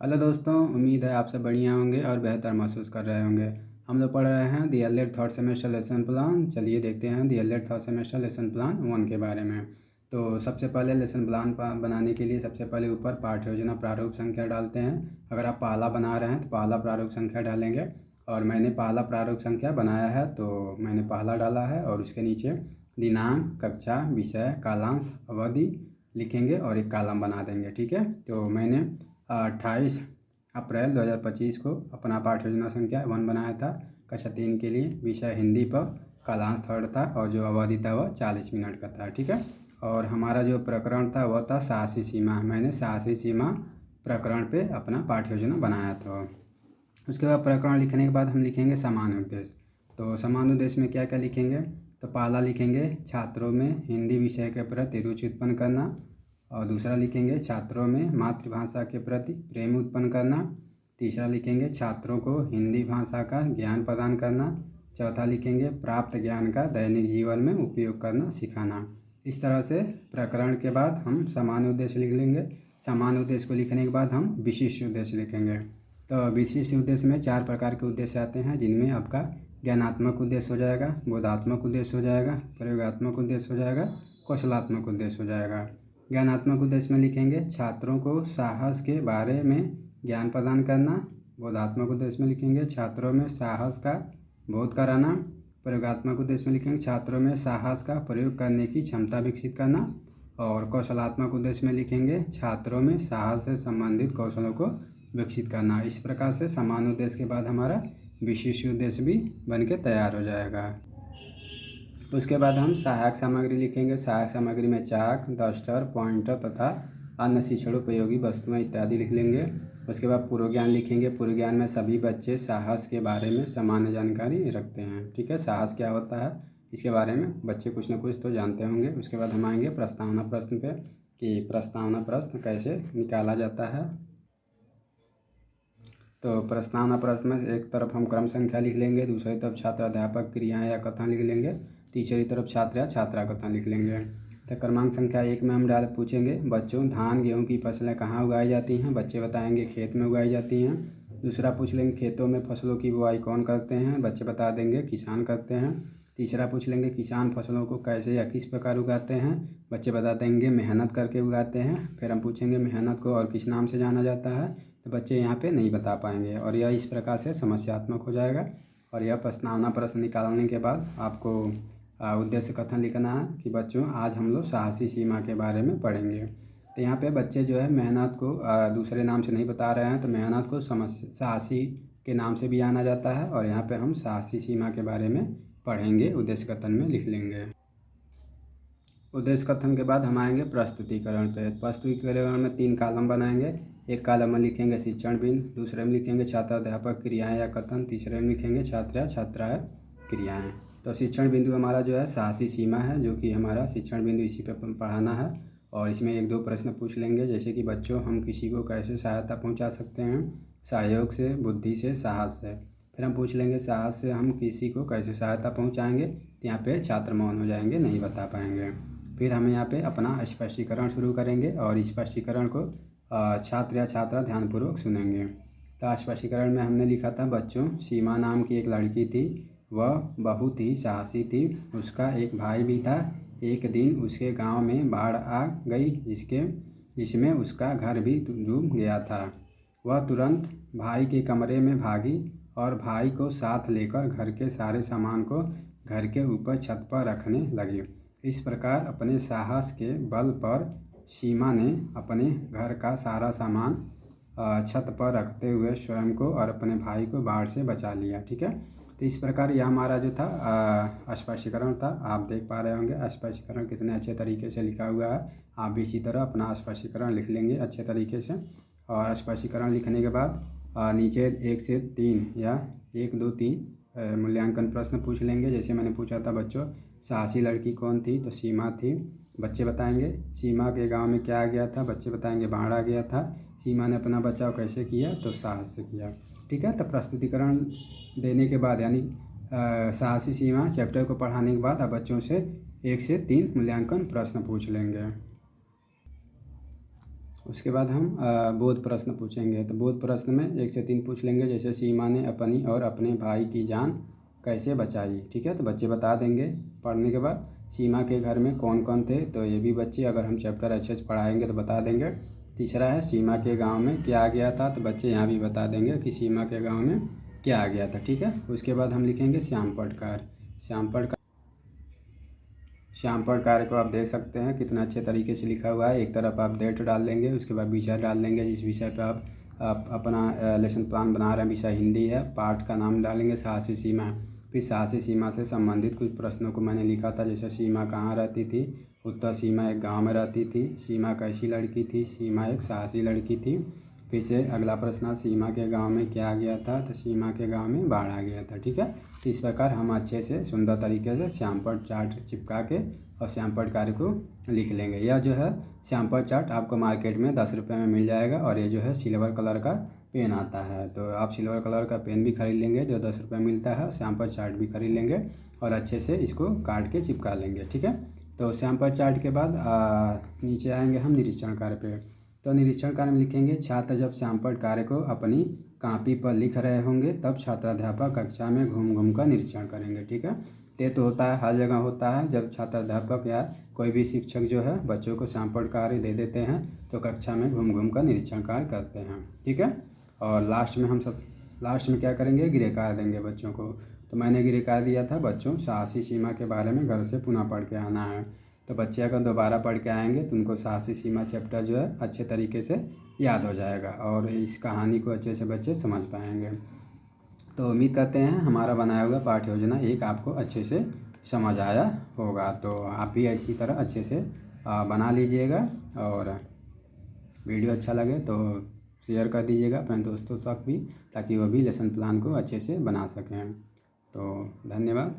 Hello दोस्तों, उम्मीद है आप सब बढ़िया होंगे और बेहतर महसूस कर रहे होंगे। हम लोग पढ़ रहे हैं D El Ed third semester lesson plan. चलिए देखते हैं D El Ed third semester lesson plan 1 के बारे में। तो सबसे पहले लेसन प्लान बनाने के लिए सबसे पहले ऊपर पाठ्य योजना प्रारूप संख्या डालते हैं। अगर आप पहला बना रहे हैं तो पहला प्रारूप संख्या डालेंगे, और मैंने पहला प्रारूप संख्या बनाया है तो मैंने पहला डाला है। और उसके नीचे दिनांक, कक्षा, विषय, कालांश, अवधि लिखेंगे और एक कॉलम बना देंगे। ठीक है, तो मैंने 28 अप्रैल 2025 को अपना पाठ्य योजना संख्या 1 बनाया था कक्षा 3 के लिए। विषय हिंदी पर, कालांश थर्ड था और जो अवधि था वह 40 मिनट का था। ठीक है, और हमारा जो प्रकरण था वह था साहसी सीमा। मैंने साहसी सीमा प्रकरण पे अपना पाठ्य योजना बनाया था। उसके बाद प्रकरण लिखने के बाद हम लिखेंगे सामान्य उद्देश्य। तो सामान्य उद्देश्य में क्या क्या लिखेंगे, तो पहला लिखेंगे छात्रों में हिंदी विषय के प्रति रुचि उत्पन्न करना, और दूसरा लिखेंगे छात्रों में मातृभाषा के प्रति प्रेम उत्पन्न करना। तीसरा लिखेंगे छात्रों को हिंदी भाषा का ज्ञान प्रदान करना। चौथा लिखेंगे प्राप्त ज्ञान का दैनिक जीवन में उपयोग करना सिखाना। इस तरह से प्रकरण के बाद हम सामान्य उद्देश्य लिख लेंगे। सामान्य उद्देश्य को लिखने के बाद हम विशिष्ट उद्देश्य लिखेंगे। तो विशिष्ट उद्देश्य में 4 प्रकार के उद्देश्य आते हैं, जिनमें आपका ज्ञानात्मक उद्देश्य हो जाएगा, बोधात्मक उद्देश्य हो जाएगा, प्रयोगात्मक उद्देश्य हो जाएगा, कौशलात्मक उद्देश्य हो जाएगा। ज्ञानात्मक उद्देश्य में लिखेंगे छात्रों को साहस के बारे में ज्ञान प्रदान करना। बोधात्मक उद्देश्य में लिखेंगे छात्रों में साहस का बोध कराना। प्रयोगात्मक उद्देश्य में लिखेंगे छात्रों में साहस का प्रयोग करने की क्षमता विकसित करना। और कौशलात्मक उद्देश्य में लिखेंगे छात्रों में साहस से संबंधित कौशलों को विकसित करना। इस प्रकार से सामान्य उद्देश्य के बाद हमारा विशिष्ट उद्देश्य भी बन के तैयार हो जाएगा। उसके बाद हम सहायक सामग्री लिखेंगे। सहायक सामग्री में चाक, डस्टर, पॉइंटर तथा अन्य शिक्षणोपयोगी वस्तुएं इत्यादि लिख लेंगे। उसके बाद पूर्व ज्ञान लिखेंगे। पूर्व ज्ञान में सभी बच्चे साहस के बारे में सामान्य जानकारी रखते हैं। ठीक है, साहस क्या होता है इसके बारे में बच्चे कुछ न कुछ तो जानते होंगे। उसके बाद हम आएंगे प्रस्तावना प्रश्न पे कि प्रस्तावना प्रश्न कैसे निकाला जाता है। तो प्रस्तावना प्रश्न में एक तरफ हम क्रम संख्या लिख लेंगे, दूसरी तरफ छात्र अध्यापक क्रियाएं या कथन लिख लेंगे, तीसरी तरफ छात्र या छात्रा कथन लिख लेंगे। तो क्रमांक संख्या 1 में हम पूछेंगे बच्चों धान गेहूं की फसलें कहाँ उगाई जाती हैं। बच्चे बताएंगे खेत में उगाई जाती हैं। दूसरा पूछ लेंगे खेतों में फसलों की बुआई कौन करते हैं। बच्चे बता देंगे किसान करते हैं। तीसरा पूछ लेंगे किसान फसलों को कैसे या किस प्रकार उगाते हैं। बच्चे बता देंगे मेहनत करके उगाते हैं। फिर हम पूछेंगे मेहनत को और किस नाम से जाना जाता है, तो बच्चे यहाँ पे नहीं बता पाएंगे और यह इस प्रकार से समस्यात्मक हो जाएगा। और यह प्रस्तावना प्रश्न निकालने के बाद आपको उद्देश्य कथन लिखना है कि बच्चों आज हम लोग साहसी सीमा के बारे में पढ़ेंगे। तो यहाँ पे बच्चे जो है मेहनत को दूसरे नाम से नहीं बता रहे हैं, तो मेहनत को साहसी के नाम से भी जाना जाता है और यहाँ पे हम साहसी सीमा के बारे में पढ़ेंगे, उद्देश्य कथन में लिख लेंगे। उद्देश्य कथन के बाद हम आएंगे प्रस्तुतिकरण पे। प्रस्तुतिकरण में 3 कॉलम बनाएंगे। एक कॉलम में लिखेंगे शिक्षण बिंदु, दूसरे में लिखेंगे छात्र अध्यापक क्रियाएं या कथन, तीसरे में लिखेंगे छात्र या छात्राएं क्रियाएं। तो शिक्षण बिंदु हमारा जो है साहसी सीमा है, जो कि हमारा शिक्षण बिंदु इसी पे पढ़ाना है। और इसमें 1-2 प्रश्न पूछ लेंगे, जैसे कि बच्चों हम किसी को कैसे सहायता पहुँचा सकते हैं, सहयोग से, बुद्धि से, साहस से। फिर हम पूछ लेंगे साहस से हम किसी को कैसे सहायता पहुँचाएँगे, तो यहाँ पे छात्र मौन हो जाएंगे, नहीं बता पाएंगे। फिर हम यहाँ पे अपना स्पष्टीकरण शुरू करेंगे और स्पष्टीकरण को छात्र या छात्रा ध्यानपूर्वक सुनेंगे। तो स्पष्टीकरण में हमने लिखा था बच्चों सीमा नाम की एक लड़की थी, वह बहुत ही साहसी थी। उसका एक भाई भी था। एक दिन उसके गांव में बाढ़ आ गई जिसमें उसका घर भी डूब गया था। वह तुरंत भाई के कमरे में भागी और भाई को साथ लेकर घर के सारे सामान को घर के ऊपर छत पर रखने लगी। इस प्रकार अपने साहस के बल पर सीमा ने अपने घर का सारा सामान छत पर रखते हुए स्वयं को और अपने भाई को बाढ़ से बचा लिया। ठीक है, तो इस प्रकार यह हमारा जो था स्पष्टीकरण था। आप देख पा रहे होंगे स्पष्टीकरण कितने अच्छे तरीके से लिखा हुआ है। आप भी इसी तरह अपना स्पष्टीकरण लिख लेंगे अच्छे तरीके से। और स्पष्टीकरण लिखने के बाद नीचे 1 से 3 या 1, 2, 3 मूल्यांकन प्रश्न पूछ लेंगे। जैसे मैंने पूछा था बच्चों साहसी लड़की कौन थी, तो सीमा थी। बच्चे बताएंगे सीमा के गांव में क्या आ गया था। बच्चे बताएंगे बाढ़ आ गया था। सीमा ने अपना बचाव कैसे किया, तो साहस से किया। ठीक है, तो प्रस्तुतिकरण देने के बाद यानी साहसी सीमा चैप्टर को पढ़ाने के बाद आप बच्चों से 1 से 3 मूल्यांकन प्रश्न पूछ लेंगे। उसके बाद हम बोध प्रश्न पूछेंगे। तो बोध प्रश्न में 1 से 3 पूछ लेंगे, जैसे सीमा ने अपनी और अपने भाई की जान कैसे बचाई। ठीक है, तो बच्चे बता देंगे पढ़ने के बाद। सीमा के घर में कौन कौन थे, तो ये भी बच्चे अगर हम चैप्टर अच्छे से पढ़ाएंगे तो बता देंगे। तीसरा है सीमा के गांव में क्या आ गया था, तो बच्चे यहाँ भी बता देंगे कि सीमा के गांव में क्या आ गया था। ठीक है, उसके बाद हम लिखेंगे श्यामपट कार्य। श्यामपट कार्य को आप देख सकते हैं कितना अच्छे तरीके से लिखा हुआ है। एक तरफ आप डेट डाल देंगे, उसके बाद विषय डाल देंगे, जिस विषय पर आप अपना लेसन प्लान बना रहे हैं। विषय हिंदी है, पाठ का नाम डालेंगे साहसी सीमा। फिर साहसी सीमा से संबंधित कुछ प्रश्नों को मैंने लिखा था, जैसे सीमा कहाँ रहती थी, उत्तर सीमा एक गांव में रहती थी, सीमा कैसी लड़की थी, सीमा एक साहसी लड़की थी। फिर से अगला प्रश्न, सीमा के गांव में क्या आ गया था, तो सीमा के गांव में बाढ़ आ गया था। ठीक है, तो इस प्रकार हम अच्छे से सुंदर तरीके से श्यामपट चार्ट चिपका के और श्यामपट कार्य को लिख लेंगे। यह जो है श्यामपट चार्ट आपको मार्केट में 10 रुपये में मिल जाएगा, और ये जो है सिल्वर कलर का पेन आता है, तो आप सिल्वर कलर का पेन भी खरीद लेंगे जो 10 रुपये मिलता है। श्यामपट चार्ट भी खरीद लेंगे और अच्छे से इसको काट के चिपका लेंगे। ठीक है, तो श्यामपट चार्ट के बाद नीचे आएंगे हम निरीक्षण कार्य पे। तो निरीक्षण कार्य में लिखेंगे, छात्र जब श्यामपट कार्य को अपनी कॉपी पर लिख रहे होंगे तब छात्राध्यापक कक्षा में घूम घूम कर निरीक्षण करेंगे। ठीक है, ये तो होता है, हर जगह होता है। जब छात्राध्यापक या कोई भी शिक्षक जो है बच्चों को श्यामपट कार्य दे देते हैं तो कक्षा में घूम घूम कर निरीक्षण कार्य करते हैं। ठीक है, और लास्ट में क्या करेंगे, गृह कार्य देंगे बच्चों को। तो मैंने गृह कार्य दिया था बच्चों, साहसी सीमा के बारे में घर से पुनः पढ़ के आना है। तो बच्चे अगर दोबारा पढ़ के आएंगे तो उनको साहसी सीमा चैप्टर जो है अच्छे तरीके से याद हो जाएगा और इस कहानी को अच्छे से बच्चे समझ पाएंगे। तो उम्मीद करते हैं हमारा बनाया हुआ पाठ्य योजना एक आपको अच्छे से समझ आया होगा। तो आप भी इसी तरह अच्छे से बना लीजिएगा, और वीडियो अच्छा लगे तो शेयर कर दीजिएगा अपने दोस्तों तक भी, ताकि वो भी लेसन प्लान को अच्छे से बना सकें। तो धन्यवाद।